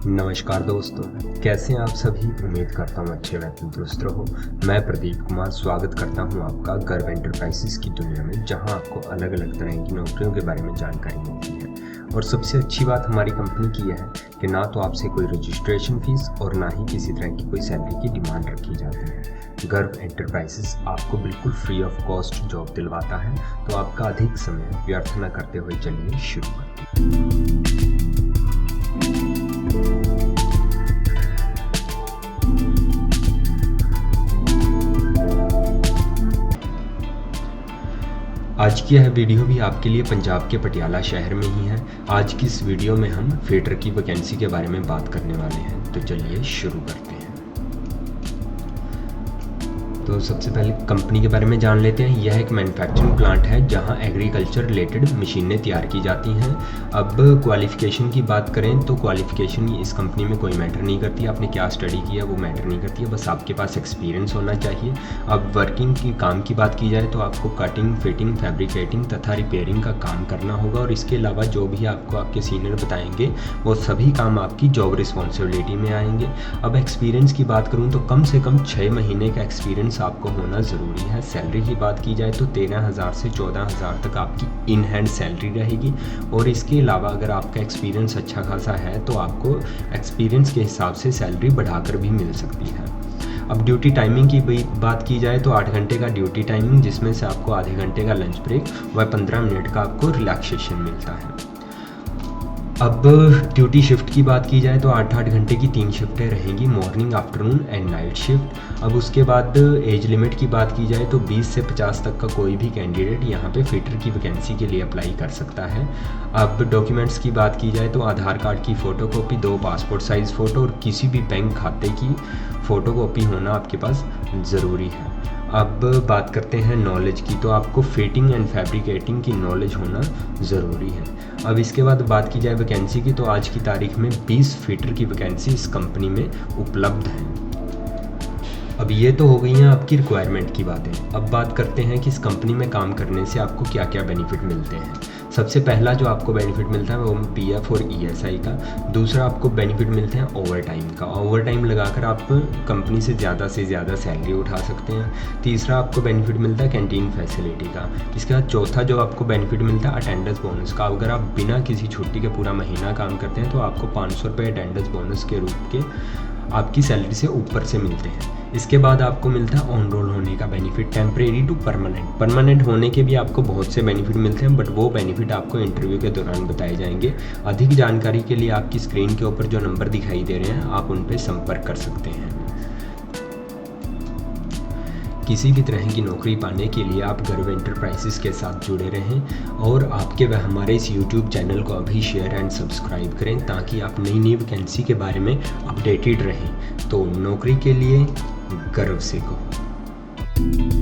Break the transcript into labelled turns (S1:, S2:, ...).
S1: नमस्कार दोस्तों, कैसे हैं आप सभी। उम्मीद करता हूँ अच्छे व तंदुरुस्त रहो। मैं प्रदीप कुमार स्वागत करता हूँ आपका गर्व एंटरप्राइजेस की दुनिया में, जहाँ आपको अलग अलग तरह की नौकरियों के बारे में जानकारी मिलती है। और सबसे अच्छी बात हमारी कंपनी की यह है कि ना तो आपसे कोई रजिस्ट्रेशन फीस और ना ही किसी तरह की कोई सैलरी की डिमांड रखी जाती है। गर्व एंटरप्राइजेस आपको बिल्कुल फ्री ऑफ कॉस्ट जॉब दिलवाता है, तो आपका अधिक समय व्यर्थ न करते हुए चलिए शुरू करते हैं। आज की यह वीडियो भी आपके लिए पंजाब के पटियाला शहर में ही है। आज की इस वीडियो में हम फिटर की वैकेंसी के बारे में बात करने वाले हैं, तो चलिए शुरू करते हैं। तो सबसे पहले कंपनी के बारे में जान लेते हैं। यह एक मैन्युफैक्चरिंग प्लांट है जहां एग्रीकल्चर रिलेटेड मशीनें तैयार की जाती हैं। अब क्वालिफ़िकेशन की बात करें तो क्वालिफ़िकेशन इस कंपनी में कोई मैटर नहीं करती। आपने क्या स्टडी किया वो मैटर नहीं करती है, बस आपके पास एक्सपीरियंस होना चाहिए। अब वर्किंग की काम की बात की जाए तो आपको कटिंग, फिटिंग, फैब्रिकेटिंग तथा रिपेयरिंग का काम करना होगा, और इसके अलावा जो भी आपको आपके सीनियर बताएंगे वो सभी काम आपकी जॉब रिस्पॉन्सिबिलिटी में आएंगे। अब एक्सपीरियंस की बात करूँ तो कम से कम 6 महीने का एक्सपीरियंस आपको होना ज़रूरी है। सैलरी की बात की जाए तो 13,000 से 14,000 तक आपकी इन हैंड सैलरी रहेगी, और इसके अलावा अगर आपका एक्सपीरियंस अच्छा खासा है तो आपको एक्सपीरियंस के हिसाब से सैलरी बढ़ाकर भी मिल सकती है। अब ड्यूटी टाइमिंग की बात की जाए तो 8 घंटे का ड्यूटी टाइमिंग, जिसमें से आपको आधे घंटे का लंच ब्रेक व 15 मिनट का आपको रिलैक्सेशन मिलता है। अब ड्यूटी शिफ्ट की बात की जाए तो 8-8 घंटे की 3 शिफ्टें रहेंगी, morning, afternoon and night shift. अब उसके बाद एज लिमिट की बात की जाए तो 20 से 50 तक का कोई भी कैंडिडेट यहाँ पे फिटर की वैकेंसी के लिए अप्लाई कर सकता है। अब डॉक्यूमेंट्स की बात की जाए तो आधार कार्ड की फ़ोटोकॉपी, 2 पासपोर्ट साइज़ फ़ोटो और किसी भी बैंक खाते की फ़ोटोकॉपी होना आपके पास ज़रूरी है। अब बात करते हैं नॉलेज की, तो आपको फिटिंग एंड फैब्रिकेटिंग की नॉलेज होना ज़रूरी है। अब इसके बाद बात की जाए वैकेंसी की, तो आज की तारीख में 20 फिटर की वैकेंसी इस कंपनी में उपलब्ध है। अब ये तो हो गई हैं आपकी रिक्वायरमेंट की बातें। अब बात करते हैं कि इस कंपनी में काम करने से आपको क्या क्या बेनिफिट मिलते हैं। सबसे पहला जो आपको बेनिफिट मिलता है वो पीएफ और ईएसआई का। दूसरा आपको बेनिफिट मिलते हैं ओवर टाइम का। ओवर टाइम लगाकर आप कंपनी से ज़्यादा सैलरी उठा सकते हैं। तीसरा आपको बेनिफिट मिलता है कैंटीन फैसिलिटी का। इसके बाद चौथा जो आपको बेनिफिट मिलता है अटेंडेंस बोनस का। अगर आप बिना किसी छुट्टी के पूरा महीना काम करते हैं तो आपको 500 रुपये अटेंडेंस बोनस के रूप के आपकी सैलरी से ऊपर से मिलते हैं। इसके बाद आपको मिलता है ऑन रोल होने का बेनिफिट, टेम्परेरी टू परमानेंट होने के भी आपको बहुत से बेनिफिट मिलते हैं, बट वो बेनिफिट आपको इंटरव्यू के दौरान बताए जाएंगे। अधिक जानकारी के लिए आपकी स्क्रीन के ऊपर जो नंबर दिखाई दे रहे हैं आप उन पर संपर्क कर सकते हैं। किसी भी तरह की नौकरी पाने के लिए आप गर्व एंटरप्राइजेस के साथ जुड़े रहें, और आपके व हमारे इस यूट्यूब चैनल को अभी शेयर एंड सब्सक्राइब करें ताकि आप नई वैकेंसी के बारे में अपडेटेड रहें। तो नौकरी के लिए गर्व से कहो।